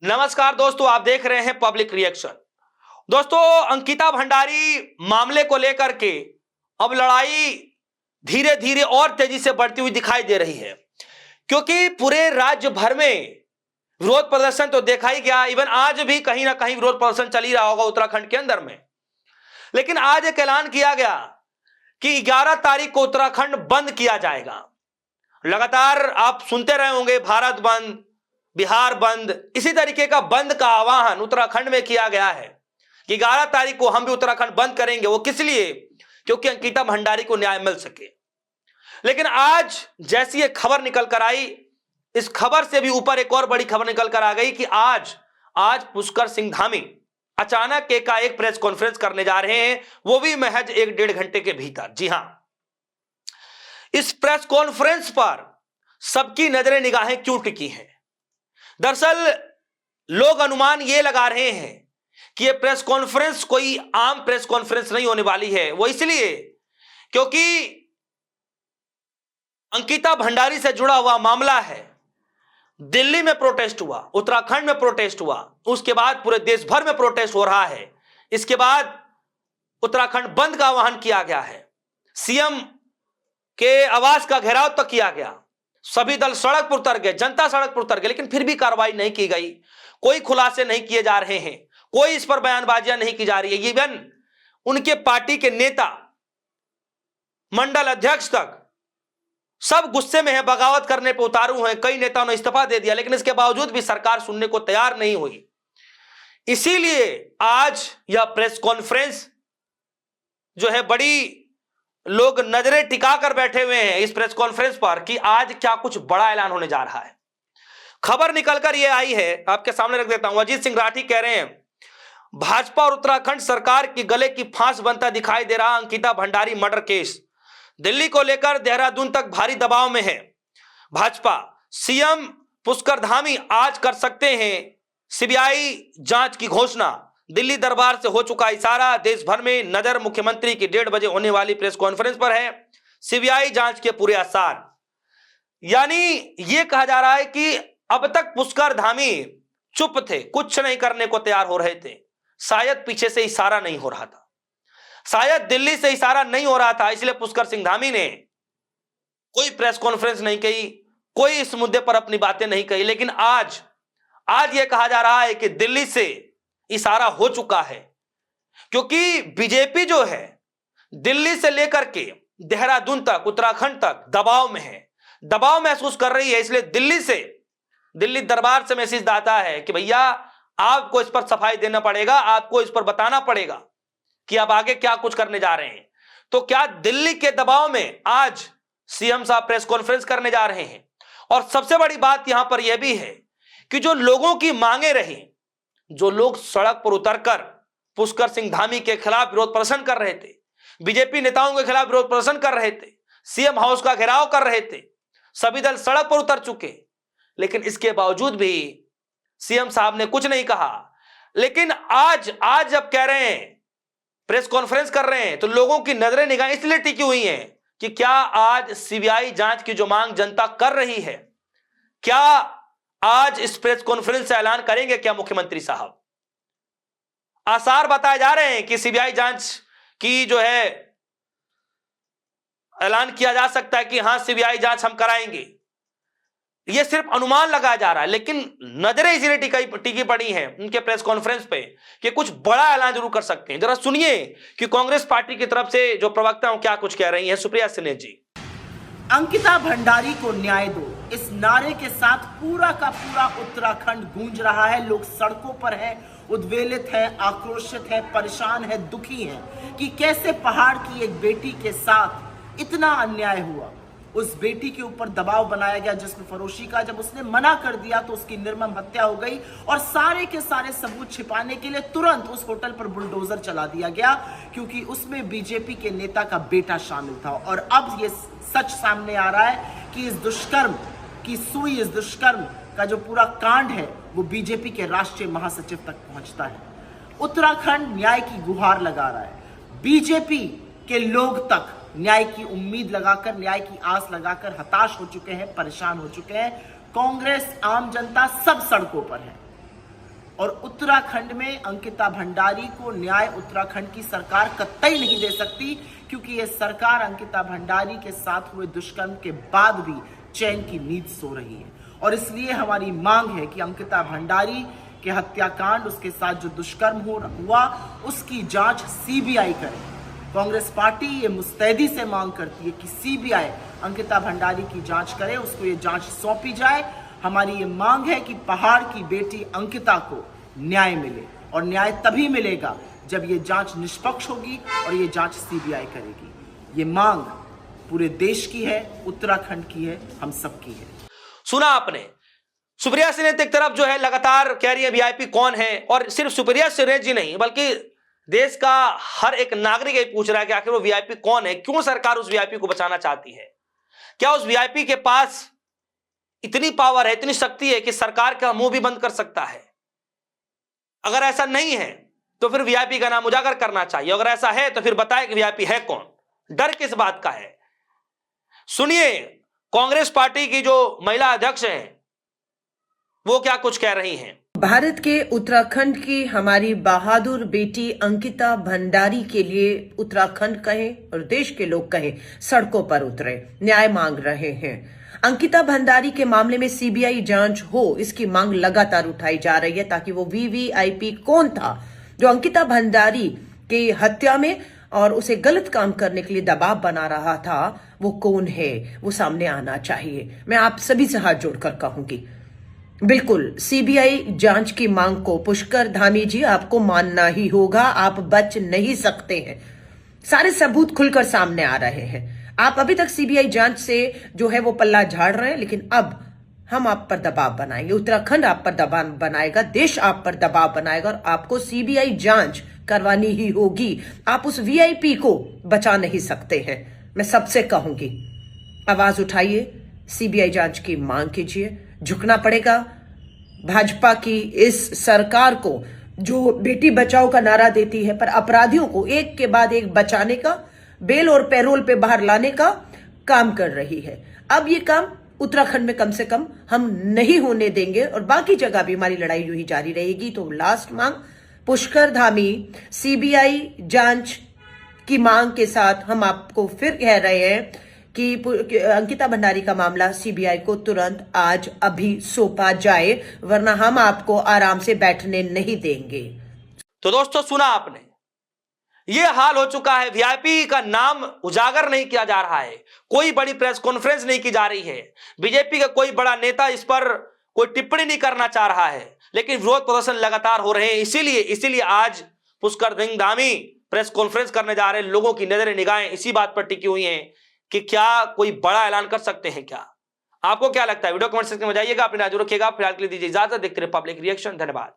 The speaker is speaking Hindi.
नमस्कार दोस्तों, आप देख रहे हैं पब्लिक रिएक्शन। दोस्तों, अंकिता भंडारी मामले को लेकर के अब लड़ाई धीरे धीरे और तेजी से बढ़ती हुई दिखाई दे रही है, क्योंकि पूरे राज्य भर में विरोध प्रदर्शन तो देखा ही गया। इवन आज भी कहीं ना कहीं विरोध प्रदर्शन चल ही रहा होगा उत्तराखंड के अंदर में। लेकिन आज एक ऐलान किया गया कि 11 तारीख को उत्तराखंड बंद किया जाएगा। लगातार आप सुनते रहे होंगे भारत बंद, बिहार बंद, इसी तरीके का बंद का आह्वान उत्तराखंड में किया गया है कि 11 तारीख को हम भी उत्तराखंड बंद करेंगे। वो किस लिए? क्योंकि अंकिता भंडारी को न्याय मिल सके। लेकिन आज जैसी एक खबर निकल कर आई, इस खबर से भी ऊपर एक और बड़ी खबर निकल कर आ गई कि आज पुष्कर सिंह धामी अचानक एकाएक प्रेस कॉन्फ्रेंस करने जा रहे हैं, वो भी महज 1-1.5 घंटे के भीतर। जी हां, इस प्रेस कॉन्फ्रेंस पर सबकी नजरें निगाहें क्यों टिकी हैं? दरअसल लोग अनुमान यह लगा रहे हैं कि यह प्रेस कॉन्फ्रेंस कोई आम प्रेस कॉन्फ्रेंस नहीं होने वाली है। वो इसलिए क्योंकि अंकिता भंडारी से जुड़ा हुआ मामला है। दिल्ली में प्रोटेस्ट हुआ, उत्तराखंड में प्रोटेस्ट हुआ, उसके बाद पूरे देश भर में प्रोटेस्ट हो रहा है। इसके बाद उत्तराखंड बंद का आह्वान किया गया है, सीएम के आवास का घेराव तक किया गया, सभी दल सड़क पर उतर गए, जनता सड़क पर उतर गई, लेकिन फिर भी कार्रवाई नहीं की गई। कोई खुलासे नहीं किए जा रहे हैं, कोई इस पर बयानबाजियां नहीं की जा रही है। इवन उनके पार्टी के नेता, मंडल अध्यक्ष तक सब गुस्से में है, बगावत करने पर उतारू हैं। कई नेताओं ने इस्तीफा दे दिया, लेकिन इसके बावजूद भी सरकार सुनने को तैयार नहीं हुई। इसीलिए आज यह प्रेस कॉन्फ्रेंस जो है, बड़ी लोग नजरें टिका कर बैठे हुए हैं इस प्रेस कॉन्फ्रेंस पर कि आज क्या कुछ बड़ा ऐलान होने जा रहा है। खबर निकलकर यह आई है, आपके सामने रख देता हूं। अजीत सिंह राठी कह रहे हैं, भाजपा और उत्तराखंड सरकार की गले की फांस बनता दिखाई दे रहा अंकिता भंडारी मर्डर केस। दिल्ली को लेकर देहरादून तक भारी दबाव में है भाजपा। सीएम पुष्कर धामी आज कर सकते हैं सीबीआई जांच की घोषणा। दिल्ली दरबार से हो चुका इशारा, देश भर में नजर मुख्यमंत्री की 1:30 बजे होने वाली प्रेस कॉन्फ्रेंस पर है। सीबीआई जांच के पूरे आसार, यानी यह कहा जा रहा है कि अब तक पुष्कर धामी चुप थे, कुछ नहीं करने को तैयार हो रहे थे। शायद पीछे से इशारा नहीं हो रहा था, शायद दिल्ली से इशारा नहीं हो रहा था, इसलिए पुष्कर सिंह धामी ने कोई प्रेस कॉन्फ्रेंस नहीं की, कोई इस मुद्दे पर अपनी बातें नहीं कही। लेकिन आज यह कहा जा रहा है कि दिल्ली से इशारा हो चुका है, क्योंकि बीजेपी जो है दिल्ली से लेकर के देहरादून तक, उत्तराखंड तक दबाव में है, दबाव महसूस कर रही है। इसलिए दिल्ली दरबार से मैसेज आता है कि भैया आपको इस पर सफाई देना पड़ेगा, आपको इस पर बताना पड़ेगा कि आप आगे क्या कुछ करने जा रहे हैं। तो क्या दिल्ली के दबाव में आज सीएम साहब प्रेस कॉन्फ्रेंस करने जा रहे हैं? और सबसे बड़ी बात यहां पर यह भी है कि जो लोगों की मांगे रही, जो लोग सड़क पर उतरकर पुष्कर सिंह धामी के खिलाफ विरोध प्रदर्शन कर रहे थे, बीजेपी नेताओं के खिलाफ विरोध प्रदर्शन कर रहे थे, सीएम हाउस का घेराव कर रहे थे, सभी दल सड़क पर उतर चुके, लेकिन इसके बावजूद भी सीएम साहब ने कुछ नहीं कहा। लेकिन आज जब कह रहे हैं, प्रेस कॉन्फ्रेंस कर रहे हैं, तो लोगों की नजरें निगाहें इसलिए टिकी हुई हैं कि क्या आज सीबीआई जांच की जो मांग जनता कर रही है, क्या आज इस प्रेस कॉन्फ्रेंस से ऐलान करेंगे क्या मुख्यमंत्री साहब? आसार बताए जा रहे हैं कि सीबीआई जांच की जो है ऐलान किया जा सकता है कि हां सीबीआई जांच हम कराएंगे। यह सिर्फ अनुमान लगाया जा रहा है, लेकिन नजरें इसीलिए टिकी पड़ी हैं उनके प्रेस कॉन्फ्रेंस पे कि कुछ बड़ा ऐलान जरूर कर सकते हैं। जरा सुनिए कि कांग्रेस पार्टी की तरफ से जो प्रवक्ता हैं क्या कुछ कह रही हैं। सुप्रिया सिन्हा जी। अंकिता भंडारी को न्याय दो, इस नारे के साथ पूरा का पूरा उत्तराखंड गूंज रहा है। लोग सड़कों पर हैं, उद्वेलित हैं, आक्रोशित हैं, परेशान हैं, दुखी हैं कि कैसे पहाड़ की एक बेटी के साथ इतना अन्याय हुआ। उस बेटी के ऊपर दबाव बनाया गया जिस्म फरोशी का। जब उसने मना कर दिया तो उसकी निर्मम हत्या हो गई और सारे के सारे सबूत छिपाने के लिए तुरंत उस होटल पर बुलडोजर चला दिया गया, क्योंकि उसमें बीजेपी के नेता का बेटा शामिल था। और अब ये सच सामने आ रहा है कि इस दुष्कर्म की सुई, इस दुष्कर्म का जो पूरा कांड है वो बीजेपी के राष्ट्रीय महासचिव तक पहुंचता है। उत्तराखंड न्याय की गुहार लगा रहा है, बीजेपी के लोग तक न्याय की उम्मीद लगाकर, न्याय की आस लगाकर हताश हो चुके हैं, परेशान हो चुके हैं। कांग्रेस, आम जनता सब सड़कों पर है। और उत्तराखंड में अंकिता भंडारी को न्याय उत्तराखंड की सरकार कतई नहीं दे सकती, क्योंकि ये सरकार अंकिता भंडारी के साथ हुए दुष्कर्म के बाद भी चैन की नींद सो रही है। और इसलिए हमारी मांग है कि अंकिता भंडारी के हत्याकांड, उसके साथ जो दुष्कर्म हुआ, उसकी जांच सीबीआई करे। कांग्रेस पार्टी ये मुस्तैदी से मांग करती है कि सीबीआई अंकिता भंडारी की जांच करे, उसको ये जांच सौंपी जाए। हमारी ये मांग है कि पहाड़ की बेटी अंकिता को न्याय मिले, और न्याय तभी मिलेगा जब ये जांच निष्पक्ष होगी और ये जांच सीबीआई करेगी। ये मांग पूरे देश की है, उत्तराखंड की है, हम सबकी है। सुना आपने, सुप्रिया सुले एक तरफ जो है लगातार कह रही है वीआईपी कौन है, और सिर्फ सुप्रिया सुले जी नहीं बल्कि देश का हर एक नागरिक ये पूछ रहा है कि आखिर वो वीआईपी कौन है, क्यों सरकार उस वीआईपी को बचाना चाहती है। क्या उस वीआईपी के पास इतनी पावर है, इतनी शक्ति है कि सरकार का मुंह भी बंद कर सकता है? अगर ऐसा नहीं है तो फिर वीआईपी का नाम उजागर करना चाहिए। अगर ऐसा है तो फिर बताएं कि वीआईपी है कौन, डर किस बात का है। सुनिए कांग्रेस पार्टी की जो महिला अध्यक्ष हैं वो क्या कुछ कह रही हैं। भारत के उत्तराखंड की हमारी बहादुर बेटी अंकिता भंडारी के लिए उत्तराखंड कहें और देश के लोग कहें, सड़कों पर उतरे, न्याय मांग रहे हैं। अंकिता भंडारी के मामले में सीबीआई जांच हो, इसकी मांग लगातार उठाई जा रही है ताकि वो वीवीआईपी कौन था जो अंकिता भंडारी की हत्या में और उसे गलत काम करने के लिए दबाव बना रहा था, वो कौन है, वो सामने आना चाहिए। मैं आप सभी से हाथ जोड़कर कहूंगी, बिल्कुल सीबीआई जांच की मांग को पुष्कर धामी जी आपको मानना ही होगा, आप बच नहीं सकते हैं। सारे सबूत खुलकर सामने आ रहे हैं। आप अभी तक सीबीआई जांच से जो है वो पल्ला झाड़ रहे हैं, लेकिन अब हम आप पर दबाव बनाएंगे, उत्तराखंड आप पर दबाव बनाएगा, देश आप पर दबाव बनाएगा और आपको सीबीआई जांच करवानी ही होगी। आप उस वीआईपी को बचा नहीं सकते हैं। मैं सबसे कहूंगी, आवाज उठाइए, सीबीआई जांच की मांग कीजिए। झुकना पड़ेगा भाजपा की इस सरकार को जो बेटी बचाओ का नारा देती है, पर अपराधियों को एक के बाद एक बचाने का, बेल और पैरोल पे बाहर लाने का काम कर रही है। अब ये काम उत्तराखंड में कम से कम हम नहीं होने देंगे और बाकी जगह भी हमारी लड़ाई यूं ही जारी रहेगी। तो लास्ट मांग पुष्कर धामी, सीबीआई जांच की मांग के साथ हम आपको फिर कह रहे हैं कि अंकिता भंडारी का मामला सीबीआई को तुरंत आज अभी सौंपा जाए, वरना हम आपको आराम से बैठने नहीं देंगे। तो दोस्तों सुना आपने, यह हाल हो चुका है। वीआईपी का नाम उजागर नहीं किया जा रहा है, कोई बड़ी प्रेस कॉन्फ्रेंस नहीं की जा रही है, बीजेपी का कोई बड़ा नेता इस पर कोई टिप्पणी नहीं करना चाह रहा है, लेकिन विरोध प्रदर्शन लगातार हो रहे हैं। इसीलिए आज पुष्कर सिंह धामी प्रेस कॉन्फ्रेंस करने जा रहे हैं। लोगों की नजरें निगाहें इसी बात पर टिकी हुई हैं कि क्या कोई बड़ा ऐलान कर सकते हैं क्या। आपको क्या लगता है? वीडियो कमेंट सेक्शन में बताइएगा, अपनी राय रखिएगा। फिलहाल के लिए दीजिए इजाजत, देखते रहिए पब्लिक रिएक्शन। धन्यवाद।